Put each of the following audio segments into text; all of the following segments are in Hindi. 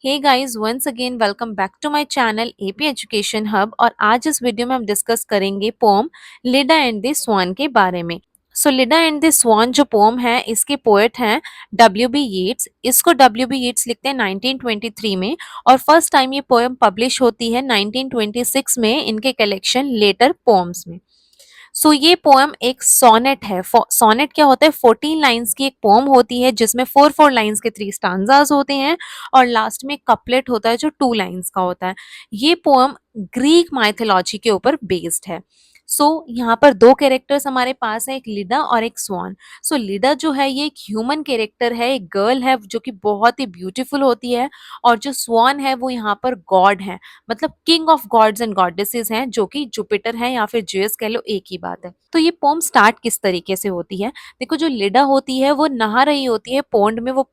Hey guys, once again welcome back to my channel AP education hub. और आज इस वीडियो में हम डिस्कस करेंगे poem Leda and the swan के बारे में। सो लिडा एंड द स्वान जो पोम है, इसके पोएट हैं डब्ल्यू बी येट्स। इसको डब्ल्यू बी येट्स लिखते हैं 1923 में, और फर्स्ट टाइम ये पोएम पब्लिश होती है 1926 में इनके कलेक्शन लेटर पोम्स में। ये पोएम एक सोनेट है। सोनेट क्या होता है? 14 लाइंस की एक पोएम होती है जिसमें 4 लाइंस के 3 स्टांजास होते हैं, और लास्ट में एक कपलेट होता है जो 2 लाइंस का होता है। ये पोएम ग्रीक माइथोलॉजी के ऊपर बेस्ड है। यहाँ पर 2 कैरेक्टर्स हमारे पास है, एक लिडा और एक स्वान। लिडा जो है ये एक ह्यूमन कैरेक्टर है, एक गर्ल है जो कि बहुत ही ब्यूटीफुल होती है, और जो स्वान है वो यहाँ पर गॉड है, मतलब king of gods and goddesses हैं, जो कि जुपिटर है या फिर जेयस कह लो, एक ही बात है। तो ये पोम स्टार्ट किस तरीके से होती है? देखो, जो लिडा होती है वो नहा रही होती है पोंड में। वो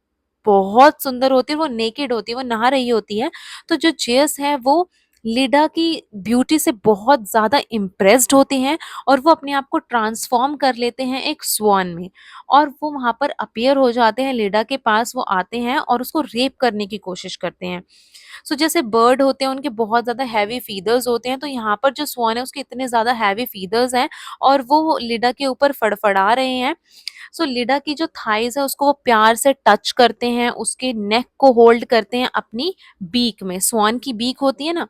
बहुत सुंदर होती है, वो नेकेड होती है, वो नहा रही होती है। तो जो जेयस है वो लिडा की ब्यूटी से बहुत ज्यादा इम्प्रेस्ड होते हैं, और वो अपने आप को ट्रांसफॉर्म कर लेते हैं एक स्वान में, और वो वहां पर अपीयर हो जाते हैं लिडा के पास। वो आते हैं और उसको रेप करने की कोशिश करते हैं। जैसे बर्ड होते हैं उनके बहुत ज्यादा हैवी फीदर्स होते हैं, तो यहाँ पर जो स्वान है उसके इतने ज्यादा हैवी फीदर्स हैं, और वो लिडा के ऊपर फड़फड़ा रहे हैं। लिडा की जो थाइज है उसको वो प्यार से टच करते हैं, उसके नेक को होल्ड करते हैं अपनी बीक में। स्वान की बीक होती है ना,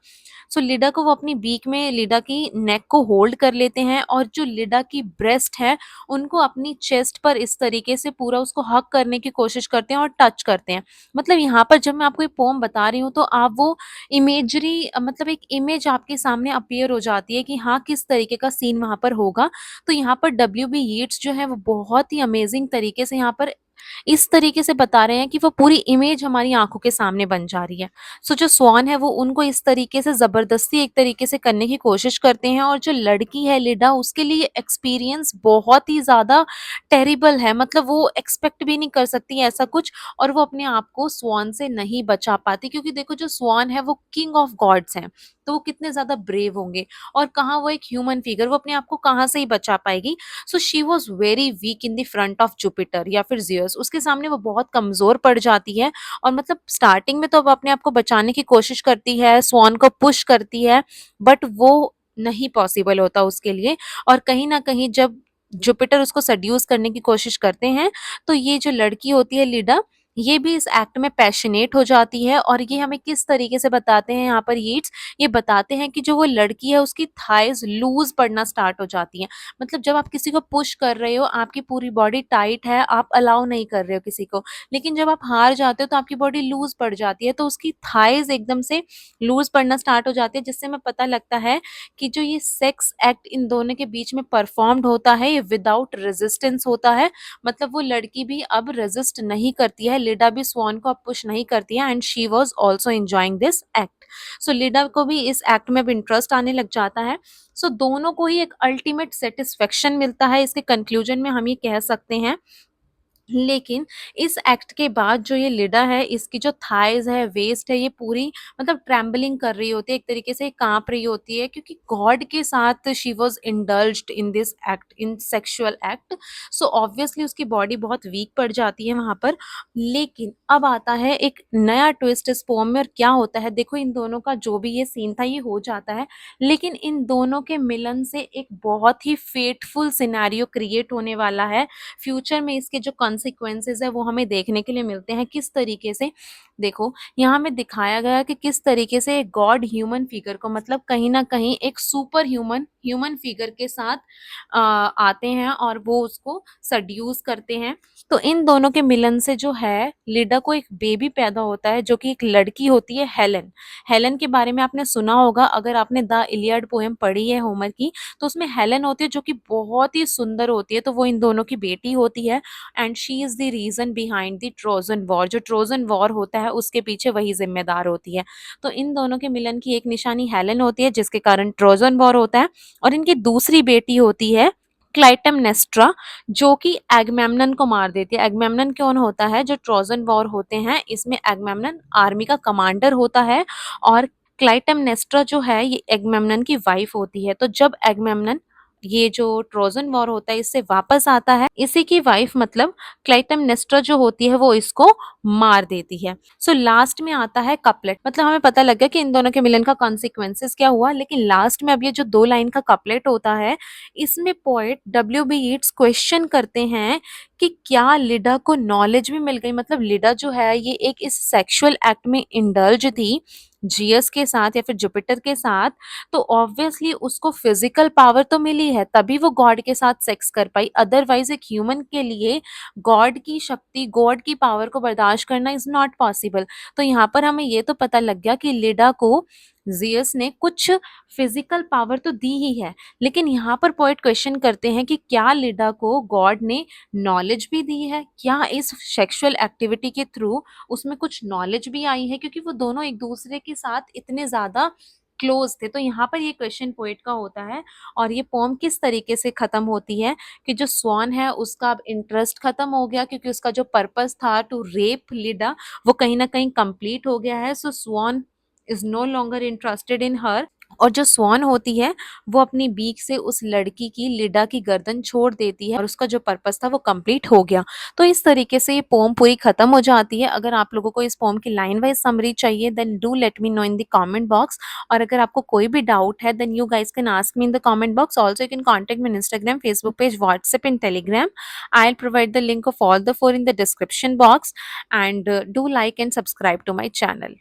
लिडा को वो अपनी बीक में लिडा की नेक को होल्ड कर लेते हैं, और जो लिडा की ब्रेस्ट है उनको अपनी चेस्ट पर इस तरीके से पूरा उसको हक करने की कोशिश करते हैं और टच करते हैं। मतलब यहाँ पर जब मैं आपको ये पोम बता रही हूँ तो आप वो इमेजरी, मतलब एक इमेज आपके सामने अपीयर हो जाती है कि हाँ, किस तरीके का सीन वहां पर होगा। तो यहाँ पर डब्ल्यू बी येट्स जो है वो बहुत ही अमेजिंग तरीके से यहाँ पर इस तरीके से बता रहे हैं कि वो पूरी इमेज हमारी आंखों के सामने बन जा रही है। जो स्वान है वो उनको इस तरीके से जबरदस्ती एक तरीके से करने की कोशिश करते हैं, और जो लड़की है लिडा, उसके लिए एक्सपीरियंस बहुत ही ज्यादा टेरिबल है। मतलब वो एक्सपेक्ट भी नहीं कर सकती ऐसा कुछ, और वो अपने आप को स्वान से नहीं बचा पाती, क्योंकि देखो जो स्वान है वो किंग ऑफ गॉड्स हैं, तो वो कितने ज्यादा ब्रेव होंगे, और कहाँ वो एक ह्यूमन फिगर, वो अपने आप को कहाँ से ही बचा पाएगी। She was very weak in the front of Jupiter या फिर जियस। उसके सामने वो बहुत कमजोर पड़ जाती है, और मतलब स्टार्टिंग में तो वो अपने आप को बचाने की कोशिश करती है, स्वान को पुश करती है, बट वो नहीं पॉसिबल होता उसके लिए। और कहीं ना कहीं जब जुपिटर उसको सड्यूस करने की कोशिश करते हैं, तो ये जो लड़की होती है लिडा, ये भी इस एक्ट में पैशनेट हो जाती है। और ये हमें किस तरीके से बताते हैं यहाँ पर येट्स, ये बताते हैं कि जो वो लड़की है उसकी थाइज लूज पड़ना स्टार्ट हो जाती है। मतलब जब आप किसी को पुश कर रहे हो, आपकी पूरी बॉडी टाइट है, आप अलाउ नहीं कर रहे हो किसी को, लेकिन जब आप हार जाते हो तो आपकी बॉडी लूज पड़ जाती है, तो उसकी थाइज एकदम से लूज पड़ना स्टार्ट हो जाती है, जिससे हमें पता लगता है कि जो ये सेक्स एक्ट इन दोनों के बीच में परफॉर्म्ड होता है, ये विदाउट रेजिस्टेंस होता है। मतलब वो लड़की भी अब रेजिस्ट नहीं करती है, लिडा भी स्वान को अब पुश नहीं करती है, and she was also enjoying this act. Leda को भी इस एक्ट में भी इंटरेस्ट आने लग जाता है। दोनों को ही एक अल्टीमेट सेटिस्फेक्शन मिलता है। इसके कंक्लूजन में हम ये कह सकते हैं। लेकिन इस एक्ट के बाद जो ये लिडा है, इसकी जो थाइज है, वेस्ट है, ये पूरी मतलब ट्रैम्बलिंग कर रही होती है, एक तरीके से कांप रही होती है, क्योंकि गॉड के साथ she was indulged in this act, in sexual act. Obviously उसकी बॉडी बहुत वीक पड़ जाती है वहां पर। लेकिन अब आता है एक नया ट्विस्ट इस पोम में, और क्या होता है देखो, इन दोनों का जो भी ये सीन था ये हो जाता है, लेकिन इन दोनों के मिलन से एक बहुत ही फेटफुल सिनेरियो क्रिएट होने वाला है। फ्यूचर में इसके जो कॉन्सिक्वेंसेस है वो हमें देखने के लिए मिलते हैं। किस तरीके से? देखो, यहाँ में दिखाया गया कि किस तरीके से गॉड ह्यूमन फिगर को, मतलब कहीं ना कहीं एक सुपर ह्यूमन ह्यूमन फिगर के साथ आते हैं, और वो उसको सड्यूस करते हैं। तो इन दोनों के मिलन से जो है लिडा को एक बेबी पैदा होता है, जो कि एक लड़की होती है, हेलन। हेलन के बारे में आपने सुना होगा, अगर आपने द इलियड पोएम पढ़ी है होमर की, तो उसमें हेलन होती है जो कि बहुत ही सुंदर होती है। तो वो इन दोनों की बेटी होती है, and she is the reason behind the Trojan war. जो ट्रोजन वॉर होता है उसके पीछे वही जिम्मेदार होती है। तो इन दोनों के मिलन की एक निशानी हेलन होती है, जिसके कारण ट्रोजन वॉर होता है। और इनकी दूसरी बेटी होती है क्लाइटेमनेस्ट्रा, जो कि एगमेम्नन को मार देती है। एगमेम्नन कौन होता है? जो ट्रोजन वॉर होते हैं इसमें एगमेम्नन आर्मी का कमांडर होता है, और क्लाइटेमनेस्ट्रा जो है ये एगमेम्नन की वाइफ होती है। तो जब एगमेम्नन ये जो ट्रोजन वॉर होता है इससे वापस आता है। इसी की वाइफ मतलब क्लाइटेमनेस्ट्रा जो होती है वो इसको मार देती है। सो लास्ट में आता है कपलेट, मतलब हमें पता लग गया कि इन दोनों के मिलन का कॉन्सिक्वेंसेस क्या हुआ, लेकिन लास्ट में अब ये जो 2 लाइन का कपलेट होता है इसमें poet W B Yeats question करते हैं कि क्या लिडा को नॉलेज भी मिल गई, मतलब लिडा जो है ये एक इस सेक्सुअल एक्ट में इंडल्ज थी जियस के साथ या फिर जुपिटर के साथ, तो ऑब्वियसली उसको फिजिकल पावर तो मिली है तभी वो गॉड के साथ सेक्स कर पाई, अदरवाइज एक ह्यूमन के लिए गॉड की शक्ति, गॉड की पावर को बर्दाश्त करना इज नॉट पॉसिबल। तो यहाँ पर हमें ये तो पता लग गया कि लिडा को जियस ने कुछ फिजिकल पावर तो दी ही है, लेकिन यहाँ पर पोएट क्वेश्चन करते हैं कि क्या लिडा को गॉड ने नॉलेज भी दी है, क्या इस सेक्सुअल एक्टिविटी के थ्रू उसमें कुछ नॉलेज भी आई है, क्योंकि वो दोनों एक दूसरे के साथ इतने ज्यादा क्लोज थे। तो यहाँ पर ये क्वेश्चन पोएट का होता है और ये पोम किस तरीके से खत्म होती है कि जो स्वान है उसका अब इंटरेस्ट खत्म हो गया, क्योंकि उसका जो पर्पस था टू रेप लिडा वो कहीं ना कहीं कंप्लीट हो गया है। So swan is no longer interested in her, और जो स्वान होती है वो अपनी बीक से उस लड़की की, लिडा की गर्दन छोड़ देती है और उसका जो पर्पस था वो कंप्लीट हो गया। तो इस तरीके से ये पोम पूरी खत्म हो जाती है। अगर आप लोगों को इस पोम की लाइन वाइज समरी चाहिए then do let me know in the comment box, और अगर आपको कोई भी डाउट है then you guys can ask me in the comment box. Also you can contact me in Instagram, Facebook page, WhatsApp and Telegram. I'll provide the link of all the four in the description box, and do like and subscribe to my channel.